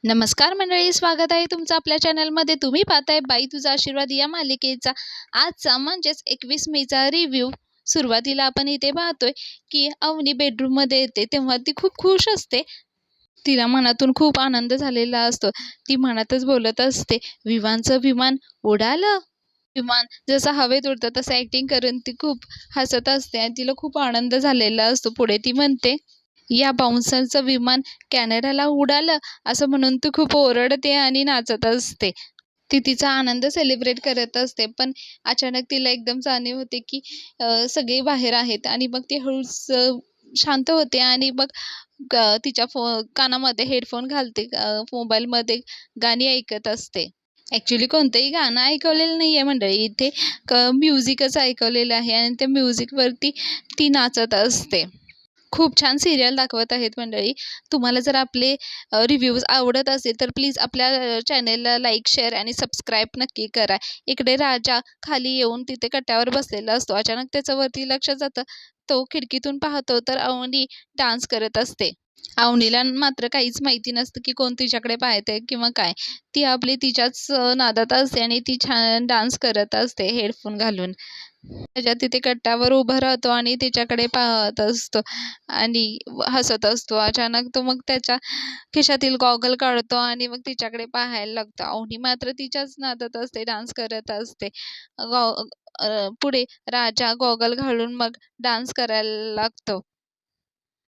नमस्कार मंडळी, स्वागत आहे तुमचं आपल्या चॅनलमध्ये. तुम्ही पाहताय बाई तुझा आशीर्वाद या मालिकेचा आजचा म्हणजेच 21 मेचा रिव्ह्यू. सुरुवातीला आपण इथे पाहतोय की अवनी बेडरूममध्ये येते तेव्हा ती खूप खुश असते. तिला मनातून खूप आनंद झालेला असतो. ती मनातच बोलत असते, विवानचं विमान उडालं. विमान जसं हवेत उडतं तसं ॲक्टिंग करून ती खूप हसत असते आणि तिला खूप आनंद झालेला असतो. पुढे ती म्हणते, या बाउन्सरचं विमान कॅनडाला उडालं असं म्हणून ती खूप ओरडते आणि नाचत असते. ती तिचा आनंद सेलिब्रेट करत असते. पण अचानक तिला एकदम जाणीव होते की सगळे बाहेर आहेत आणि मग ती हळूच शांत होते आणि मग तिच्या कानामध्ये हेडफोन घालते. मोबाईलमध्ये गाणी ऐकत असते. ॲक्च्युली कोणतंही गाणं ऐकवलेलं नाही आहे मंडळी इथे. म्युझिकच ऐकवलेलं आहे आणि त्या म्युझिकवरती ती नाचत असते. खूप छान सिरियल दाखवत आहेत मंडळी. तुम्हाला जर आपले रिव्ह्यूज आवडत असेल तर प्लीज आपल्या चॅनेलला लाईक, शेअर आणि सबस्क्राईब नक्की करा. इकडे राजा खाली येऊन तिथे कट्ट्यावर बसलेला असतो. अचानक त्याचं वरती लक्ष जातं. तो खिडकीतून पाहतो तर अवनी डान्स करत असते. अवनीला मात्र काहीच माहिती नसतं की कोण तिच्याकडे पाहतंय किंवा काय. ती आपली तिच्याच नादात असते आणि ती छान डान्स करत असते हेडफोन घालून. राजा तिथे कट्ट्यावर उभा राहतो आणि तिच्याकडे पाहत असतो आणि हसत असतो. अचानक तो मग त्याच्या खिशातील गॉगल काढतो आणि मग तिच्याकडे पाहायला लागतो. अवनी मात्र तिच्याच नादात असते, डान्स करत असते. गॉ पुढे राजा गॉगल घालून मग डान्स करायला लागतो.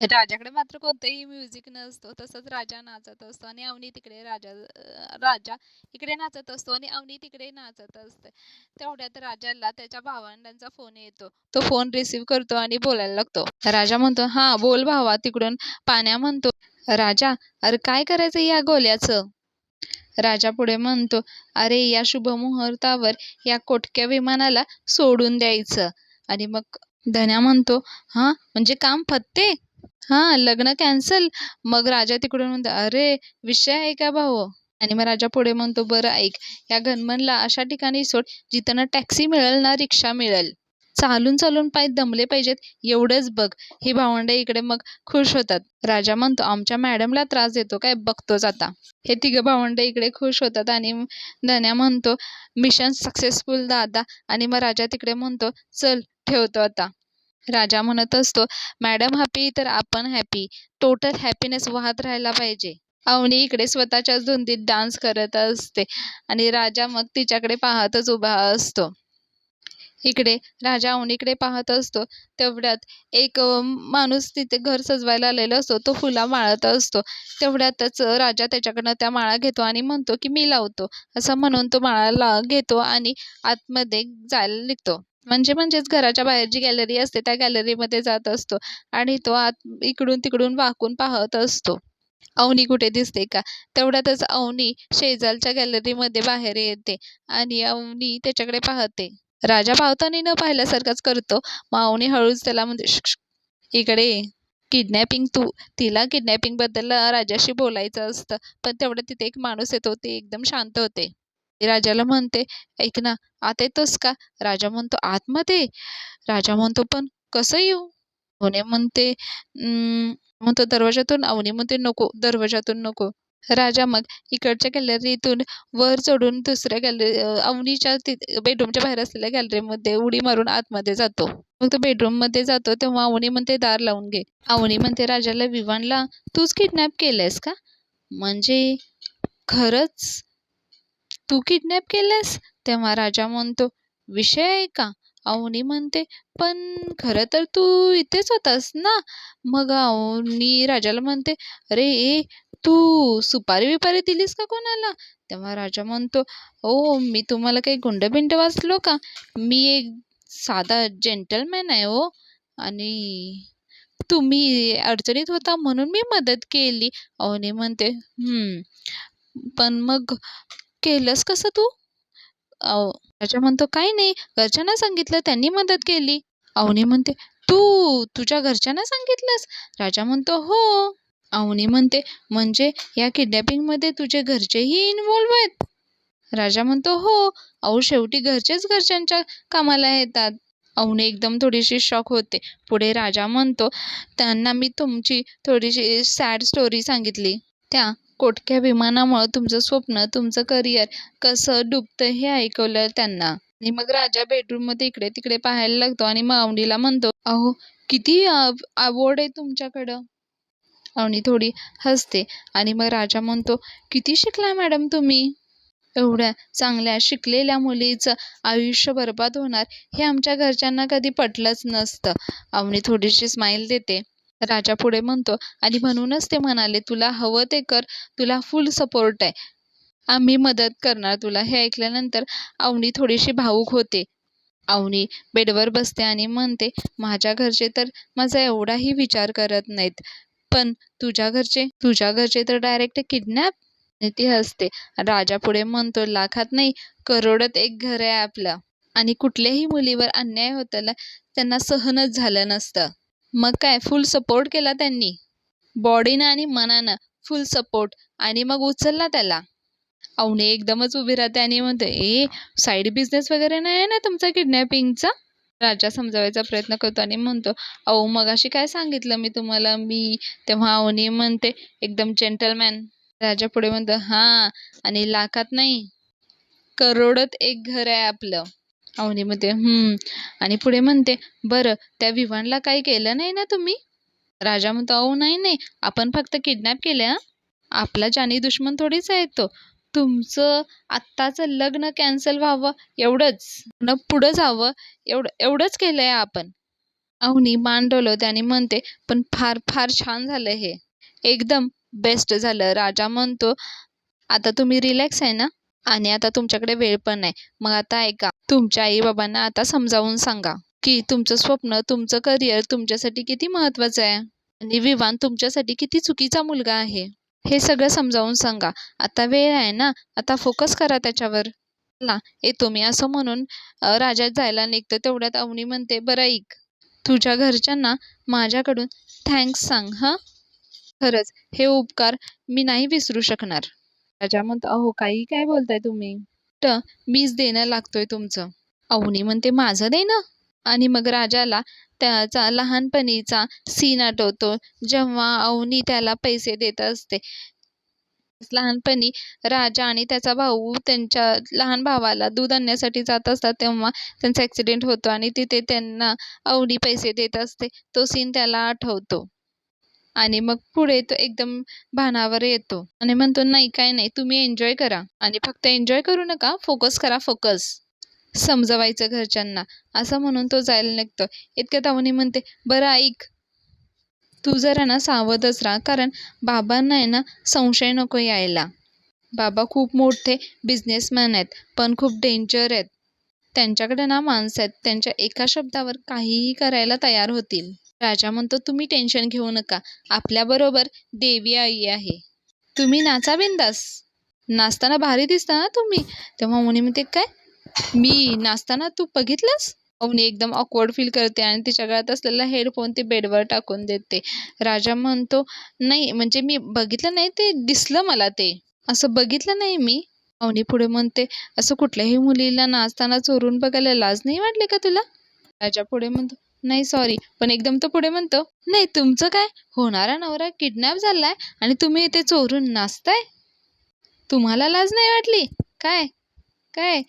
राजाकडे मात्र कोणतंही म्युझिक नसतो. तसंच राजा नाचत असतो आणि अवनी तिकडे राजा इकडे नाचत असतो आणि अवनी तिकडे नाचत असते. तेवढ्यात राजाला त्याच्या भावंडांचा फोन येतो. तो फोन रिसीव्ह करतो आणि बोलायला लागतो. राजा म्हणतो, "हां, बोल भावा." तिकडून पाण्या म्हणतो, "राजा, अरे काय करायचं या गोल्याचं?" राजा पुढे म्हणतो, "अरे या शुभमुहूर्तावर या कोटक्या विमानाला सोडून द्यायचं." आणि मग धन्या म्हणतो, "हां, म्हणजे काम फत्ते?" हां, लग्न कॅन्सल. मग राजा तिकडून म्हणतो, "अरे, विषय आहे का भाऊ?" आणि मग राजा पुढे म्हणतो, "बरं ऐक, या गनमनला अशा ठिकाणी सोड जिथं ना टॅक्सी मिळेल ना रिक्षा मिळेल. चालून चालून पाय दमले पाहिजेत एवढंच बघ." ही भावंडे इकडे मग खुश होतात. राजा म्हणतो, "आमच्या मॅडमला त्रास देतो काय बघतोच आता." हे तिघं भावंडे इकडे खुश होतात आणि धन्या म्हणतो, "मिशन सक्सेसफुल दादा." आणि मग राजा तिकडे म्हणतो, "चल ठेवतो आता." राजा म्हणत असतो, "मॅडम हॅपी तर आपण हॅपी. टोटल हॅपीनेस वाहत राहायला पाहिजे." अवनी इकडे स्वतःच्याच धुंदीत डान्स करत असते आणि राजा मग तिच्याकडे पाहतच उभा असतो. इकडे राजा अवनीकडे पाहत असतो. तेवढ्यात एक माणूस तिथे घर सजवायला आलेला असतो. तो फुला माळत असतो. तेवढ्यातच राजा त्याच्याकडनं त्या माळा घेतो आणि म्हणतो की मी लावतो. असं म्हणून तो माळा घेतो आणि आतमध्ये जायला निघतो. म्हणजेच घराच्या बाहेर जी गॅलरी असते त्या गॅलरीमध्ये जात असतो आणि तो आत इकडून तिकडून वाकून पाहत असतो. अवनी कुठे दिसते का? तेवढ्यातच अवनी शेजारच्या गॅलरीमध्ये बाहेर येते आणि अवनी त्याच्याकडे पाहते. राजा पाहताना न पाहिल्यासारखाच करतो. मग अवनी हळूच त्याला म्हणते, "शुक शुक, इकडे ये." किडनॅपिंग तिला किडनॅपिंगबद्दल राजाशी बोलायचं असतं. पण तेवढ्यात तिथे एक माणूस येतो. ते एकदम शांत होते. ती राजाला म्हणते, "ऐक ना, आत येतोस का?" राजा म्हणतो, "आतमध्ये?" राजा म्हणतो, "पण कसं येऊ?" अवनी म्हणते, म्हणतो, "दरवाजातून." अवनी म्हणते, "नको, दरवाजातून नको." राजा मग इकडच्या गॅलरीतून वर चढून दुसऱ्या अवनीच्या बेडरूमच्या बाहेर असलेल्या गॅलरीमध्ये उडी मारून आतमध्ये जातो. मग तो बेडरूममध्ये जातो तेव्हा अवनी म्हणते, "दार लावून घे." अवनी म्हणते राजाला, "विवानला तूच किडनॅप केलंयस का? म्हणजे खरंच तू किडनॅप केलंयस?" तेव्हा राजा म्हणतो, "विषय आहे का?" अवनी म्हणते, "पण खरं तर तू इथेच होतास ना?" मग अवनी राजाला म्हणते, "अरे ए, तू सुपारी-बिपारी दिलीस का कोणाला?" तेव्हा राजा म्हणतो, "ओ, मी तुम्हाला काही गुंड-बिंड वाचलो का? मी एक साधा जेंटलमॅन आहे हो. आणि तुम्ही अडचणीत होता म्हणून मी मदत केली." अवनी म्हणते, पण मग केलंस कसं तू?" राजा म्हणतो, "काही नाही, घरच्यांना सांगितलं, त्यांनी मदत केली." अवनी म्हणते, "तू तुझ्या घरच्यांना सांगितलंस?" राजा म्हणतो, "हो." अवनी म्हणते, "म्हणजे या किडनॅपिंगमध्ये तुझे घरचेही इन्व्हॉल्व आहेत?" राजा म्हणतो, "हो. अहो शेवटी घरचेच घरच्यांच्या कामाला येतात." अवनी एकदम थोडीशी शॉक होते. पुढे राजा म्हणतो, "त्यांना मी तुमची थोडीशी सॅड स्टोरी सांगितली. त्या कोटक्या विमानामुळं तुमचं स्वप्न, तुमचं करिअर कसं डुबतं हे ऐकवलं त्यांना. आणि मग राजा बेडरूममध्ये इकडे-तिकडे पाहायला लागतो आणि मग अवनीला म्हणतो, "अहो, किती आवड आहे तुमच्याकडं." अवनी थोडी हसते आणि मग राजा म्हणतो, "किती शिकला मॅडम तुम्ही? एवढ्या चांगल्या शिकलेल्या मुलीचं आयुष्य बरबाद होणार हे आमच्या घरच्यांना कधी पटलंच नसतं." अवनी थोडीशी स्माईल देते. राजा पुढे म्हणतो, "आणि म्हणूनच ते म्हणाले, तुला हवं ते कर, तुला फुल सपोर्ट आहे. आम्ही मदत करणार तुला." हे ऐकल्यानंतर अवनी थोडीशी भावूक होते. अवनी बेडवर बसते आणि म्हणते, "माझ्या घरचे तर माझा एवढाही विचार करत नाहीत. पण तुझ्या घरचे तर डायरेक्ट किडनॅप." आणि ती हसते. राजा पुढे म्हणतो, "लाखात नाही, करोडात एक घर आहे आपलं." आणि कुठल्याही मुलीवर अन्याय होताना त्यांना सहनच झालं नसतं. मग काय फुल सपोर्ट केला त्यांनी. बॉडीनं आणि मनानं फुल सपोर्ट आणि मग उचलला त्याला. अवनी एकदमच उभी राहते आणि म्हणते, साईड बिझनेस वगैरे नाही आहे ना तुमचा किडनॅपिंगचा?" राजा समजावायचा प्रयत्न करतो आणि म्हणतो, "अहो मगाशी काय सांगितलं मी तुम्हाला मी?" तेव्हा अवनी म्हणते, "एकदम जेंटलमॅन." राजा पुढे म्हणतो, "हां, आणि लाखात नाही, करोडात एक घर आहे आपलं." अवनी म्हणते, आणि पुढे म्हणते, "बरं, त्या विवानला काही केलं नाही ना तुम्ही?" राजा म्हणतो, "अहो नाही नाही, आपण फक्त किडनॅप केले हां. आपला जानी दुश्मन थोडीच आहे तो. तुमचं आत्ताचं लग्न कॅन्सल व्हावं एवढंच, न पुढं जावं एवढंच केलंय आपण." अवनी मान डोलवते आणि म्हणते, "पण फार फार छान झालं हे. एकदम बेस्ट झालं." राजा म्हणतो, "आता तुम्ही रिलॅक्स आहे ना? आणि आता तुमच्याकडे वेळ पण नाही. मग आता ऐका, तुमच्या आई-बाबांना आता समजावून सांगा की तुमचं स्वप्न, तुमचं करिअर तुमच्यासाठी किती महत्त्वाचं आहे आणि विवान तुमच्यासाठी किती चुकीचा मुलगा आहे. हे सगळं समजावून सांगा. आता वेळ आहे ना, आता फोकस करा त्याच्यावर." "चला, येतो मी." असं म्हणून राजा जायला निघतो. तेवढ्यात अवनी म्हणते, "बरं ऐक, तुझ्या घरच्यांना माझ्याकडून थँक्स सांग हं. खरंच हे उपकार मी नाही विसरू शकणार." राजा म्हणतो, "अहो काही काय बोलताय तुम्ही? तर मीच देणं लागतोय तुमचं." अवनी म्हणते, "माझं देणं?" आणि मग राजाला त्याचा लहानपणीचा सीन आठवतो, जेव्हा अवनी त्याला पैसे देत असते. लहानपणी राजा आणि त्याचा भाऊ त्यांच्या लहान भावाला दूध आणण्यासाठी जात असतात, तेव्हा त्यांचा ॲक्सिडेंट होतो आणि तिथे त्यांना अवनी पैसे देत असते. तो सीन त्याला आठवतो. आणि मग पुढे तो एकदम भानावर येतो आणि म्हणतो, "नाही, काही नाही, तुम्ही एन्जॉय करा आणि फक्त एन्जॉय करू नका, फोकस करा, फोकस." समजवायचं घरच्यांना, असं म्हणून तो जायला निघतो. इतक्यात अवनी म्हणते, "बरं ऐक, तू जरा ना सावधच राहा, कारण बाबांना आहे ना संशय नको यायला. बाबा खूप मोठे बिझनेसमॅन आहेत, पण खूप डेंजर आहेत. त्यांच्याकडे ना माणसं आहेत, त्यांच्या एका शब्दावर काहीही करायला तयार होतील." राजा म्हणतो, "तुम्ही टेन्शन घेऊ नका. आपल्याबरोबर देवी आई आहे. तुम्ही नाचा बिंदास. नाचताना भारी दिसता ना तुम्ही." तेव्हा मुनी म्हणते, "काय? मी नाचताना तू बघितलंस?" अवनी एकदम ऑकवर्ड फील करते आणि तिच्या गळ्यात असलेला हेडफोन ती बेडवर टाकून देते. राजा म्हणतो, "नाही, म्हणजे मी बघितलं नाही, ते दिसलं मला ते. असं बघितलं नाही मी." अवनी पुढे म्हणते, "असं कुठल्याही मुलीला नाचताना चोरून बघायला लाज नाही वाटली का तुला?" राजा पुढे म्हणतो, "नाही सॉरी." पण एकदम तो पुढे म्हणतो, "नाही, तुमचं काय? होणारा नवरा किडनॅप झालाय आणि तुम्ही इथे चोरून नाचताय? तुम्हाला लाज नाही वाटली? काय? काय?"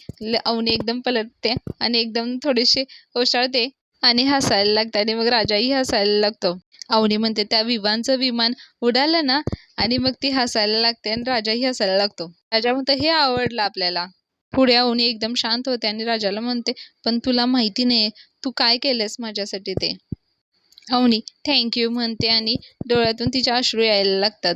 अवनी एकदम पलटते आणि एकदम थोडीशी ओशाळते आणि हसायला लागते आणि मग राजाही हसायला लागतो. अवनी म्हणते, "त्या विवानचं विमान उडालं ना." आणि मग ती हसायला लागते आणि राजाही हसायला लागतो. राजा म्हणतो, "हे आवडलं आपल्याला." पुढे अवनी एकदम शांत होते आणि राजाला म्हणते, "पण तुला माहिती नाही तू काय केलंस माझ्यासाठी ते." अवनी थँक यू म्हणते आणि डोळ्यातून तिच्या अश्रू यायला लागतात.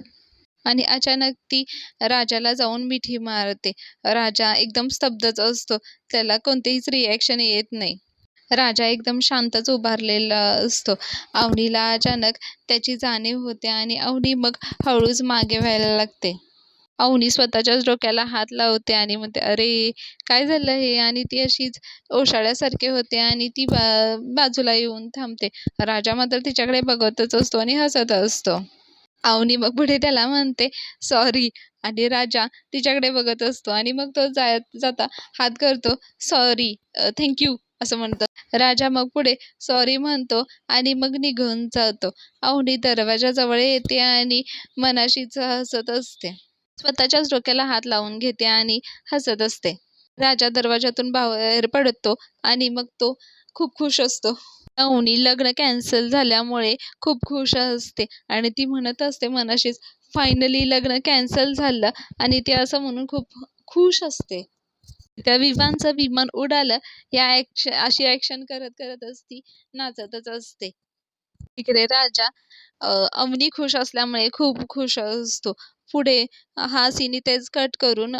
आणि अचानक ती राजाला जाऊन मिठी मारते. राजा एकदम स्तब्धच असतो. त्याला कोणतीहीच रिॲक्शन येत नाही. राजा एकदम शांतच उभारलेला असतो. अवनीला अचानक त्याची जाणीव होते आणि अवनी मग हळूच मागे व्हायला लागते. अवनी स्वतःच्याच डोक्याला हात लावते आणि म्हणते, "अरे, काय झालं हे?" आणि ती अशीच ओशाळ्यासारखे होते आणि ती बाजूला येऊन थांबते. राजा मात्र तिच्याकडे बघतच असतो आणि हसत असतो. अवनी मग पुढे त्याला म्हणते, "सॉरी." आणि राजा तिच्याकडे बघत असतो आणि मग तो जाता हात करतो, "सॉरी, थँक यू." असं म्हणतो. राजा मग पुढे सॉरी म्हणतो आणि मग निघून जातो. अवनी दरवाजाजवळ येते आणि मनाशीच हसत असते. स्वतःच्याच डोक्याला हात लावून घेते आणि हसत असते. राजा दरवाजातून बाहेर पडतो आणि मग तो खूप खुश असतो. अवनी लग्न कॅन्सल झाल्यामुळे खूप खुश असते आणि ती म्हणत असते मनाशीच, फायनली लग्न कॅन्सल झालं, आणि ती असं म्हणून खूप खुश असते. त्या विमानचं विमान उडालं या अशी ॲक्शन करत करत असती नाचतच असते. इकडे राजा अवनी खुश असल्यामुळे खूप खुश असतो. पुढे हा सीन इथेच कट करून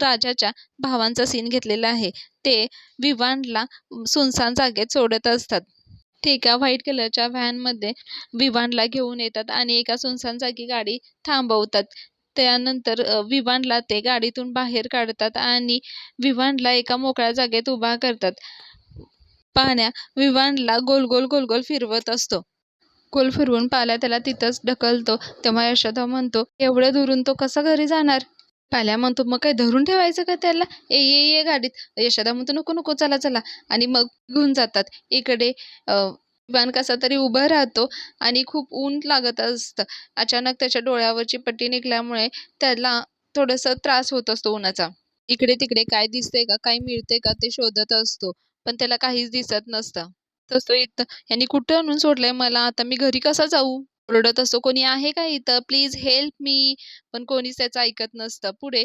राजाच्या भावांचा सीन घेतलेला आहे. ते विवानला सुनसान जागेत सोडत असतात. ते एका व्हाईट कलरच्या व्हॅनमध्ये विवानला घेऊन येतात आणि एका सुनसान जागी गाडी थांबवतात. त्यानंतर विवानला ते गाडीतून बाहेर काढतात आणि विवानला एका मोकळ्या जागेत उभा करतात. पाण्या विवानला गोल गोल गोल गोल फिरवत असतो. गोल फिरवून पाल्या त्याला तिथंच ढकलतो. तेव्हा यशोदा म्हणतो, एवढ्या दुरून तो कसा घरी जाणार? पाल्या म्हणतो, मग काय धरून ठेवायचं का त्याला? ए ये ये गाडीत. यशोदा म्हणतो, नको नको, चला चला. आणि मग घेऊन जातात. इकडे विमान कसा तरी उभं राहतो आणि खूप ऊन लागत असतं. अचानक त्याच्या डोळ्यावरची पट्टी निघाल्यामुळे त्याला थोडंसं त्रास होत असतो उन्हाचा. इकडे तिकडे काय दिसतंय का, काय मिळतंय का ते शोधत असतो, पण त्याला काहीच दिसत नसतं. तसं इथं यांनी कुठं आणून सोडलंय मला, आता मी घरी कसा जाऊ? ओरडत असतो, कोणी आहे का इथं, प्लीज हेल्प मी. पण कोणीच त्याचं ऐकत नसतं. पुढे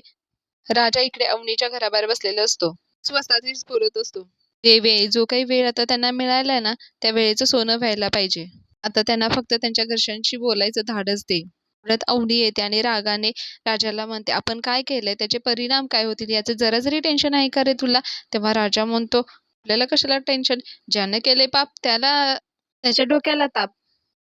राजा इकडे अवनीच्या घराबाहेर बसलेला असतो. स्वस्ताचीच बोलत असतो. ते वेळ, जो काही वेळ आता त्यांना मिळालाय ना, त्या वेळेचं सोनं व्हायला पाहिजे. आता त्यांना फक्त त्यांच्या घरच्यांशी बोलायचं धाडस दे. परत अवनी येते आणि रागाने राजाला म्हणते, आपण काय केलंय, त्याचे परिणाम काय होतील, याचं जरा जरी टेन्शन आहे का रे तुला? तेव्हा राजा म्हणतो, आपल्याला कशाला टेन्शन, ज्यानं केले पाप त्याला त्याच्या डोक्याला ताप,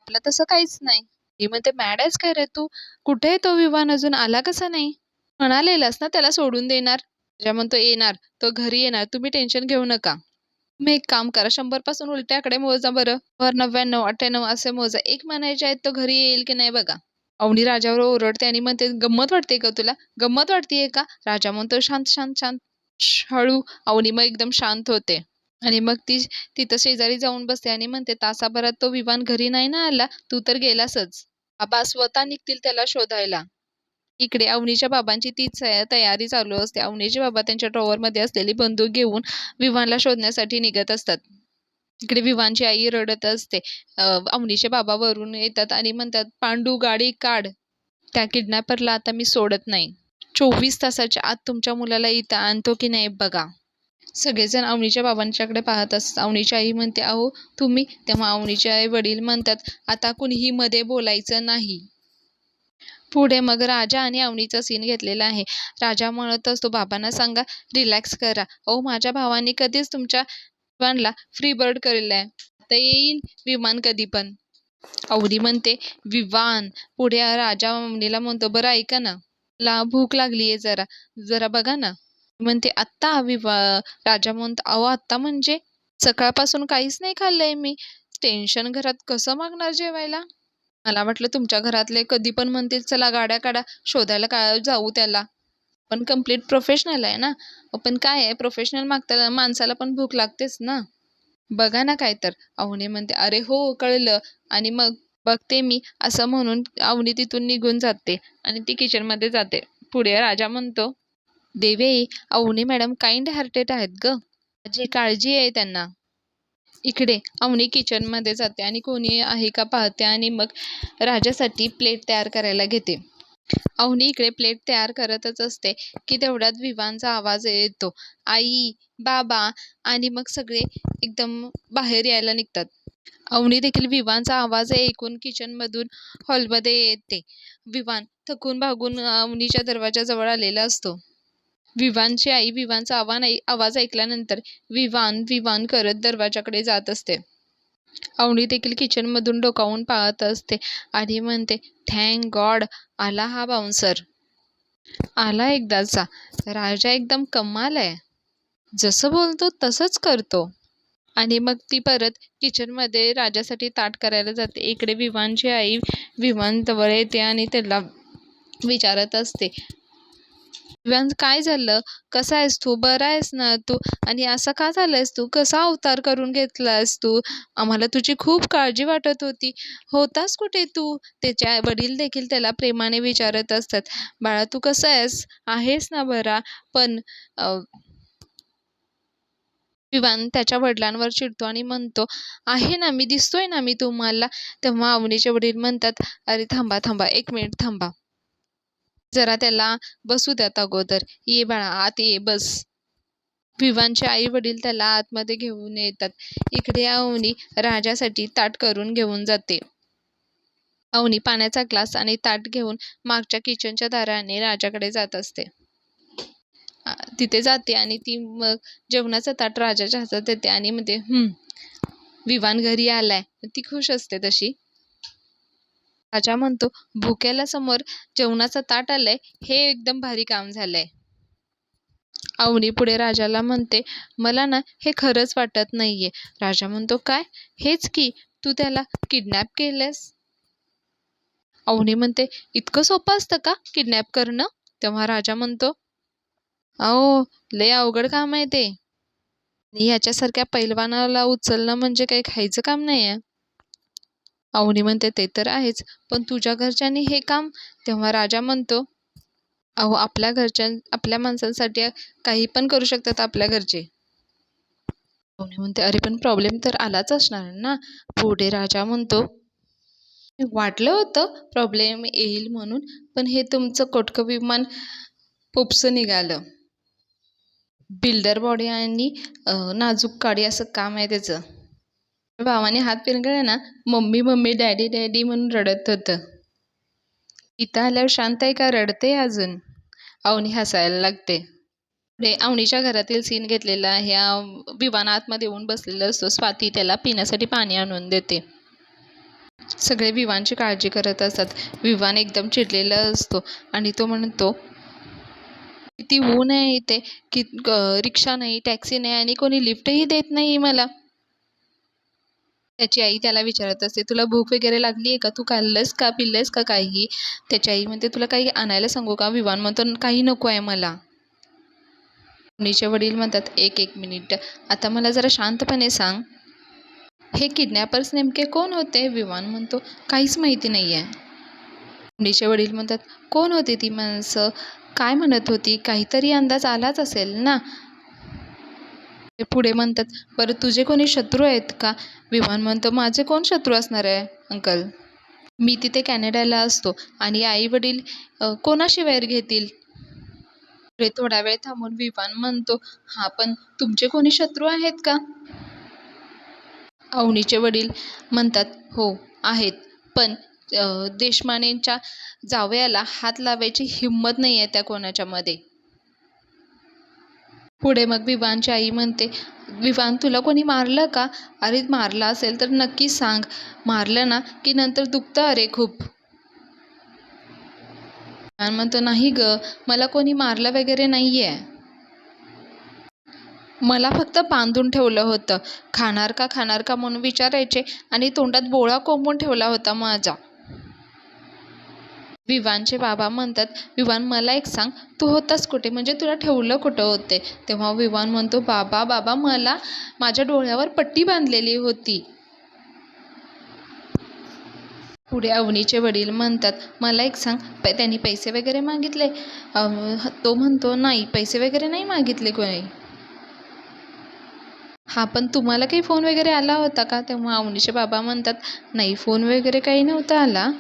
आपलं तसं काहीच नाही. ती म्हणते, मॅड आहेस काय रे तू? कुठे आहे तो विमान, अजून आला कसा नाही? म्हणालेलास ना त्याला सोडून देणार. राजा म्हणतो, येणार तो, घरी येणार, तुम्ही टेन्शन घेऊ नका. तुम्ही एक काम करा, 100 पासून उलटे आकडे मोजा बरं. वर 99, 98 असे मोजा. एक म्हणायचे आहेत, तो घरी येईल की नाही बघा. अवनी राजावर ओरडते आणि म्हणते, गंमत वाटते का तुला? गंमत वाटतेय का? राजा म्हणतो, शांत शांत शांत. हळू. अवनी मग एकदम शांत होते आणि मग ती तिथं शेजारी जाऊन बसते आणि म्हणते, तासाभरात तो विमान घरी नाही ना आला, तू तर गेलासच. बाबा स्वतः निघतील त्याला शोधायला. इकडे अवनीच्या बाबांची तीच तयारी चालू असते. अवनीचे बाबा त्यांच्या ड्रॉवरमध्ये असलेली बंदूक घेऊन विवानला शोधण्यासाठी निघत असतात. इकडे विवानची आई रडत असते. अवनीचे बाबा वरून येतात आणि म्हणतात, पांडू गाडी काढ, त्या किडनॅपरला आता मी सोडत नाही. 24 तासाच्या आत तुमच्या मुलाला इथं आणतो की नाही बघा. सगळेजण अवनीच्या बाबांच्याकडे पाहत असतात. अवनीची आई म्हणते, अहो तुम्ही. तेव्हा अवनीचे आई वडील म्हणतात, आता कुणीही मध्ये बोलायचं नाही. पुढे मग राजा आणि अवनीचा सीन घेतलेला आहे. राजा म्हणत असतो, बाबांना सांगा रिलॅक्स करा. अहो माझ्या भावाने कधीच तुमच्या विमानला फ्री बर्ड केलेलं, आता येईल विमान कधी पण. अवनी म्हणते, विमान. पुढे राजा अवनीला म्हणतो, बरं ऐका ना, भूक लागलीये जरा, जरा बघा ना. म्हणते, आत्ता राजा म्हणतो, अहो आत्ता म्हणजे सकाळपासून काहीच नाही खाल्लंय मी. टेन्शन, घरात कसं मागणार जेवायला? मला वाटलं तुमच्या घरातले कधी पण म्हणतील, चला गाड्या काढा, शोधायला जाऊ त्याला. पण कम्प्लीट प्रोफेशनल आहे ना. पण काय आहे, प्रोफेशनल मागता माणसाला पण भूक लागतेच ना. बघा ना काय तर. अवनी म्हणते, अरे हो कळलं. आणि मग बघते मी, असं म्हणून अवनी तिथून निघून जाते आणि ती किचनमध्ये जाते. पुढे राजा म्हणतो, देवे, अवनी मॅडम काइंड हार्टेड आहेत ग, माझी काळजी आहे त्यांना. इकडे अवनी किचनमध्ये जाते आणि कोणी आहे का पाहते आणि मग राजासाठी प्लेट तयार करायला घेते. अवनी इकडे प्लेट तयार करतच असते की तेवढ्यात विवानचा आवाज येतो, आई, बाबा. आणि मग सगळे एकदम बाहेर यायला निघतात. अवनी देखील विवानचा आवाज ऐकून किचनमधून हॉलमध्ये येते. विवान थकून भागून अवनीच्या दरवाजाजवळ आलेला असतो. विवानची आई विवानचा आवाज ऐकल्यानंतर विवान विवान करत दरवाजाकडे जात असते. अवनी देखील किचनमधून डोकावून पाहत असते आणि म्हणते, थँक गॉड, आला हा बाउन्सर, आला एकदाचा. राजा एकदम कमाल आहे, जसं बोलतो तसंच करतो. आणि मग ती परत किचनमध्ये राजासाठी ताट करायला जाते. इकडे विवानची आई विमान जवळ येते आणि त्याला विचारत असते, विवान, काय झालं? कसा आहेस तू? बरा आहेस ना तू? आणि असा का झालायस तू? कसा अवतार करून घेतलास तू? आम्हाला तुझी खूप काळजी वाटत होती. होतास कुठे तू? त्याचे वडील देखील त्याला प्रेमाने विचारत असतात, बाळा तू कसा आहेस? आहेस ना बरा? पण अ, विवान त्याच्या वडिलांवर चिडतो आणि म्हणतो, आहे ना मी, दिसतोय ना मी तुम्हाला. तेव्हा अवनीचे वडील म्हणतात, अरे थांबा थांबा, 1 मिनिट थांबा. जरा त्याला बसू द्यात अगोदर. ये बाळा, आत ये, बस. विवानचे आई वडील त्याला आतमध्ये घेऊन येतात. इकडे अवनी राजासाठी ताट करून घेऊन जाते. अवनी पाण्याचा ग्लास आणि ताट घेऊन मागच्या किचनच्या दाराने राजाकडे जात असते. तिथे जाते आणि ती मग जेवणाचं ताट राजाच्या हातात देते आणि म्हणते, विवान घरी आलाय. ती खुश असते तशी. राजा म्हणतो, भुक्याला समोर जेवणाचं ताट आलंय, हे एकदम भारी काम झालंय. अवनी पुढे राजाला म्हणते, मला ना हे खरंच वाटत नाहीये. राजा म्हणतो, काय? हेच की, तू त्याला किडनॅप केलंस. अवनी म्हणते, इतकं सोपं असतं का किडनॅप करणं? तेव्हा राजा म्हणतो, अहो, लय अवघड काम आहे ते. आणि ह्याच्यासारख्या पैलवानाला उचलणं म्हणजे काही खायचं काम नाहीये. अवनी म्हणते, ते तर आहेच, पण तुझ्या घरच्यांनी हे काम. तेव्हा राजा म्हणतो, अहो, आपल्या माणसांसाठी काही पण करू शकतात आपल्या घरचे. अवनी म्हणते, अरे पण प्रॉब्लेम तर आलाच असणार ना. पुढे राजा म्हणतो, वाटलं होतं प्रॉब्लेम येईल म्हणून, पण हे तुमचं कोटकं विमान पोपसं निघालं. बिल्डर बॉडी आणि नाजूक काडी असं काम आहे त्याचं. भावाने हात फिरवला ना, मम्मी मम्मी डॅडी डॅडी म्हणून रडत होतं. इथं आल्यावर शांत आहे का रडते अजून? अवनी हसायला लागते. पुढे अवनीच्या घरातील सीन घेतलेला आहे. विमान आतमध्ये येऊन बसलेला असतो. स्वाती त्याला पिण्यासाठी पाणी आणून देते. सगळे विवानची काळजी करत असतात. विवान एकदम चिडलेला असतो आणि तो म्हणतो, किती ऊन आहे इथे, की रिक्षा नाही, टॅक्सी नाही आणि कोणी लिफ्टही देत नाही मला. त्याची आई त्याला विचारत असते, तुला भूक वगैरे लागली आहे का? तू खाल्लंस का, पिल्लंस का काही? त्याची आई म्हणते, तुला काही आणायला सांगू का? विवान म्हणतो, काही नको आहे मला. अवनीचे वडील म्हणतात, एक मिनिट, आता मला जरा शांतपणे सांग. हे किडनॅपर्स नेमके कोण होते? विवान म्हणतो, काहीच माहिती नाही आहे. अवनीचे वडील म्हणतात, कोण होती ती माणसं? काय म्हणत होती? काहीतरी अंदाज आलाच असेल ना. ते पुढे म्हणतात, बरं तुझे कोणी शत्रू आहेत का? विमान म्हणतो, माझे कोण शत्रू असणार आहे अंकल? मी तिथे कॅनडाला असतो आणि आई वडील कोणाशी वैर घेतील? पुढे थोडा वेळ थांबून विमान म्हणतो, हा पण तुमचे कोणी शत्रू आहेत का? अवनीचे वडील म्हणतात, हो आहेत, पण देशमानेंच्या जावयाला हात लावायची हिंमत नाही आहे त्या कोणाच्या मध्ये. पुढे मग विवानची आई म्हणते, विवान तुला कोणी मारलं का? अरे मारलं असेल तर नक्की सांग. मारलं ना की नंतर दुखतं अरे खूप. विवान म्हणतो, नाही ग, मला कोणी मारलं वगैरे नाहीये. मला फक्त बांधून ठेवलं होतं. खाणार का म्हणून विचारायचे आणि तोंडात बोळा कोंबून ठेवला होता माझा. विवानचे बाबा म्हणतात, विवान मला एक सांग, तू होतास कुठे? म्हणजे तुला ठेवलं कुठं होते? तेव्हा विवान म्हणतो, बाबा बाबा मला माझ्या डोळ्यावर पट्टी बांधलेली होती. पुढे अवनीचे वडील म्हणतात, मला एक सांग, त्यांनी पैसे वगैरे मागितले? तो म्हणतो, नाही पैसे वगैरे नाही मागितले कोणी. हा पण तुम्हाला काही फोन वगैरे आला होता का? तेव्हा अवनीचे बाबा म्हणतात, नाही फोन वगैरे काही नव्हता आला.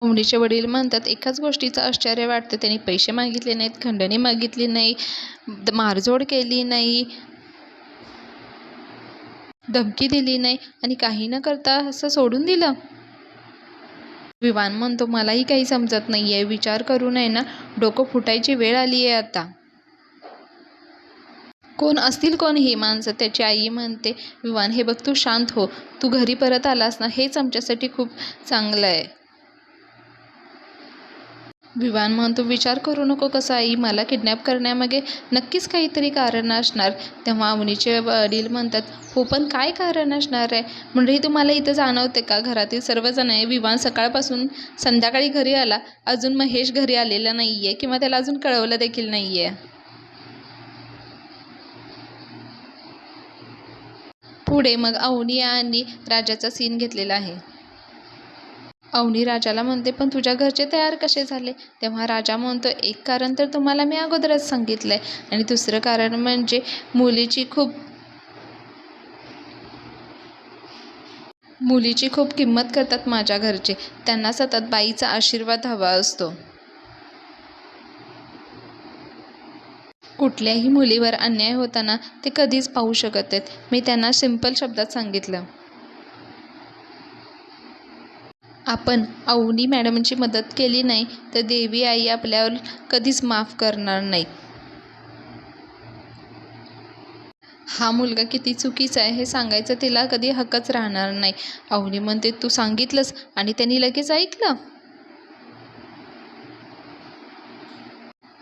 अवनीचे वडील म्हणतात, एकाच गोष्टीचं आश्चर्य वाटतं, त्यांनी पैसे मागितले नाहीत, खंडणी मागितली नाही, मारझोड केली नाही, धमकी दिली नाही आणि काही न करता असं सोडून दिलं. विवान म्हणतो, मलाही काही समजत नाहीये, विचार करू नये ना, डोकं फुटायची वेळ आली आहे आता. कोण असतील कोण ही माणसं? त्याची आई म्हणते, विवान हे बघ तू शांत हो, तू घरी परत आलास ना हेच आमच्यासाठी खूप चांगलं आहे. विवान म्हणतो, विचार करू नको कसा आई, मला किडनॅप करण्यामागे नक्कीच काहीतरी कारण असणार. तेव्हा अवनीचे वडील म्हणतात, हो पण काय कारण असणार आहे? म्हणजे तुम्हाला इथं जाणवते का घरातील सर्वजण आहे? विवान सकाळपासून संध्याकाळी घरी आला, अजून महेश घरी आलेला नाही आहे किंवा त्याला अजून कळवलं देखील नाही आहे. पुढे मग अवनी आणि राजाचा सीन घेतलेला आहे. अवनी राजाला म्हणते, पण तुझ्या घरचे तयार कसे झाले? तेव्हा राजा म्हणतो, एक कारण तर तुम्हाला मी अगोदरच सांगितलंय आणि दुसरं कारण म्हणजे मुलीची खूप किंमत करतात माझ्या घरचे. त्यांना सतत बाईचा आशीर्वाद हवा असतो. कुठल्याही मुलीवर अन्याय होताना ते कधीच पाहू शकत नाहीत. मी त्यांना सिंपल शब्दात सांगितलं. आपण अवनी मॅडमची मदत केली नाही तर देवी आई आपल्यावर कधीच माफ करणार नाही. हा मुलगा किती चुकीचा आहे हे सांगायचं तिला कधी हक्कच राहणार नाही. अवनी म्हणते, तू सांगितलंस आणि त्यांनी लगेच ऐकलं?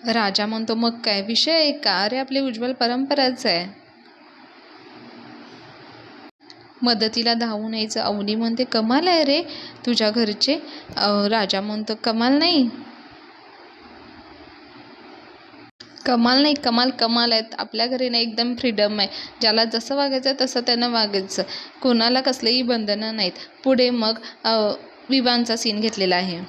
राजा म्हणतो, मग काय विषय आहे का? अरे आपली उज्ज्वल परंपराच आहे. मदतीला धावून यायचं. अवनी म्हणते, कमाल आहे रे तुझ्या घरचे. राजा म्हणतो, कमाल नाही, कमाल नाही, कमाल कमाल आहेत. आपल्या घरी ना एकदम फ्रीडम आहे. ज्याला जसं वागायचं तसं त्यानं वागायचं. कोणाला कसलेही बंधनं नाहीत. पुढे मग विवानचा सीन घेतलेला आहे.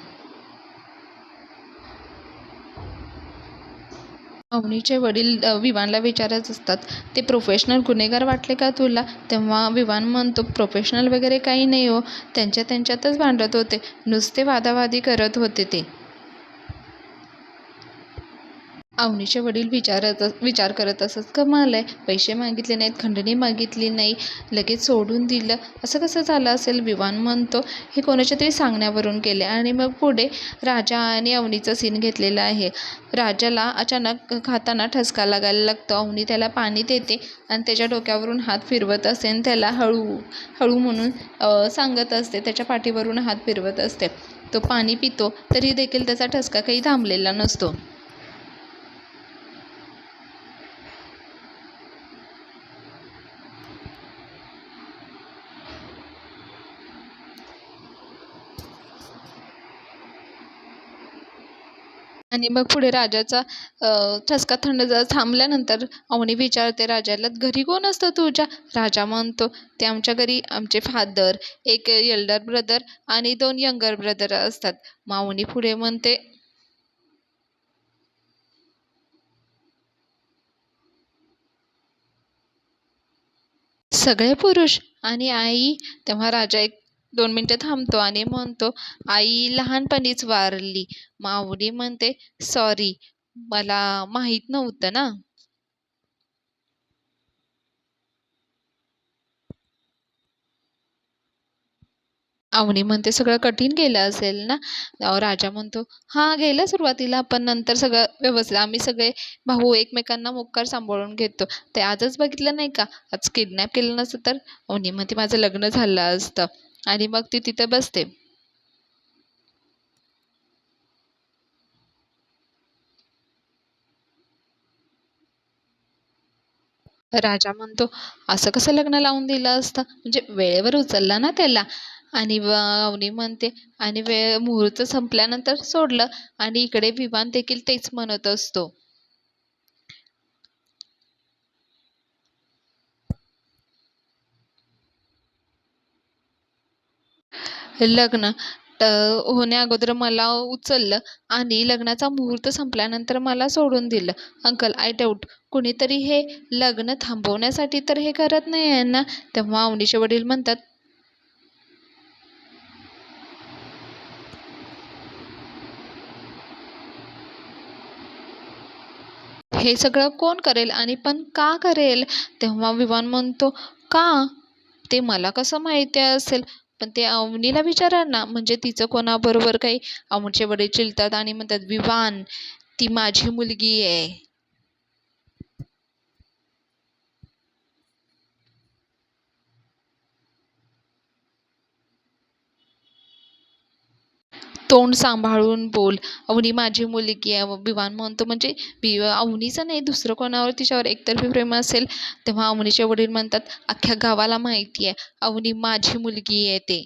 अवनीचे वडील विवानला विचारत असतात, ते प्रोफेशनल गुन्हेगार वाटले का तुला? तेव्हा विवान म्हणतो, प्रोफेशनल वगैरे काही नाही हो, त्यांच्यातच भांडत होते, नुसते वादावादी करत होते ते. अवनीचे वडील विचार करत असत, कमाल आहे, पैसे मागितले नाहीत, खंडणी मागितली नाही, लगेच सोडून दिलं, असं कसं झालं असेल? विवान म्हणतो, हे कोणाच्या तरी सांगण्यावरून केले. आणि मग पुढे राजा आणि अवनीचं सीन घेतलेलं आहे. राजाला अचानक खाताना ठसका लागायला लागतो. अवनी त्याला पाणी देते आणि त्याच्या डोक्यावरून हात फिरवत असते आणि त्याला हळू हळू म्हणून सांगत असते, त्याच्या पाठीवरून हात फिरवत असते. तो पाणी पितो तरी देखील त्याचा ठसका काही थांबलेला नसतो. आणि मग पुढे राजाचा ठसका थंड थांबल्यानंतर अवनी विचारते राजाला, घरी कोण असतं तुझ्या? राजा म्हणतो, ते आमच्या घरी आमचे फादर, एक एल्डर ब्रदर आणि 2 यंगर ब्रदर असतात. मग अवनी पुढे म्हणते, सगळे पुरुष आणि आई? तेव्हा राजा 1-2 मिनिटं थांबतो आणि म्हणतो, आई लहानपणीच वारली. माऊली म्हणते, सॉरी, मला माहीत नव्हतं ना. अवनी म्हणते, सगळं कठीण गेलं असेल ना? राजा म्हणतो, हां गेलं सुरुवातीला, पण नंतर सगळं व्यवस्थित. आम्ही सगळे भाऊ एकमेकांना मोक्कार सांभाळून घेतो. ते आजच बघितलं नाही का? आज किडनॅप केलं नसतं तर? अवनी म्हणते, माझं लग्न झालं असतं. आणि मग ती तिथे बसते. राजा म्हणतो, असं कसं लग्न लावून दिलं असतं? म्हणजे वेळेवर उचलला ना त्याला. आणि अवनी म्हणते, आणि मुहूर्त संपल्यानंतर सोडलं. आणि इकडे विवान देखील तेच म्हणत असतो. लग्न होण्या अगोदर मला उचललं आणि लग्नाचा मुहूर्त संपल्यानंतर मला सोडून दिलं. अंकल, आय डाऊट कुणीतरी हे लग्न थांबवण्यासाठी तर हे करत नाही आहे ना? तेव्हा अवनीचे वडील म्हणतात, हे सगळं कोण करेल आणि पण का करेल? तेव्हा विवान म्हणतो, का? ते मला कसं माहिती असेल? पण ते अवनीला विचारा ना. म्हणजे तिचं कोणाबरोबर काही? अवनीचे वडील चिडतात आणि म्हणतात, विवान, ती माझी मुलगी आहे. तोंड सांभाळून बोल, अवनी माझी मुलगी आहे. विवान म्हणतो म्हणजे अवनीचं नाही, दुसरं कोणावर तिच्यावर एकतर्फी प्रेम असेल तेव्हा अवनीचे वडील म्हणतात, अख्ख्या गावाला माहिती आहे अवनी माझी मुलगी आहे ते.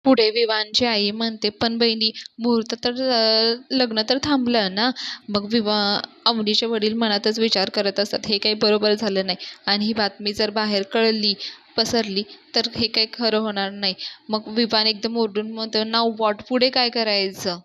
पुढे विवानची आई म्हणते, पण बहिणी मुहूर्त तर लग्न तर थांबलं ना. मग अवनीचे वडील मनातच विचार करत असतात, हे काही बरोबर झालं नाही आणि ही बातमी जर बाहेर कळली, पसरली तर हे काही खरं होणार नाही. मग विवान एकदम ओरडून म्हणतो, नाव वॉट, पुढे काय करायचं.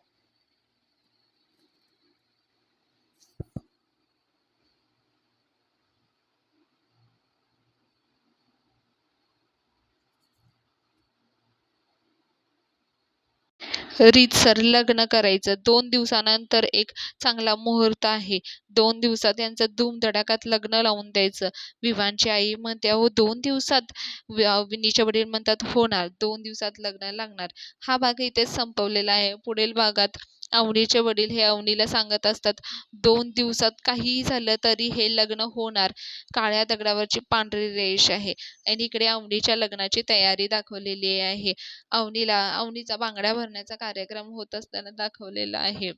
रीतसर लग्न करायचं. 2 दिवसानंतर एक चांगला मुहूर्त आहे. 2 दिवसात यांचं धूमधडाक्यात लग्न लावून द्यायचं. विवानची आई म्हणते, अहो 2 दिवसात? विनीचे वडील म्हणतात, होणार. 2 दिवसात लग्न लागणार. हा भाग इथेच संपवलेला आहे. पुढील भागात अवनीचे वडील हे अवनीला सांगत असतात, 2 दिवसात काहीही झालं तरी हे लग्न होणार. काळ्या दगडावरची पांढरी रेष आहे आणि इकडे अवनीच्या लग्नाची तयारी दाखवलेली आहे. अवनीचा बांगड्या भरण्याचा कार्यक्रम होत असताना दाखवलेला आहे.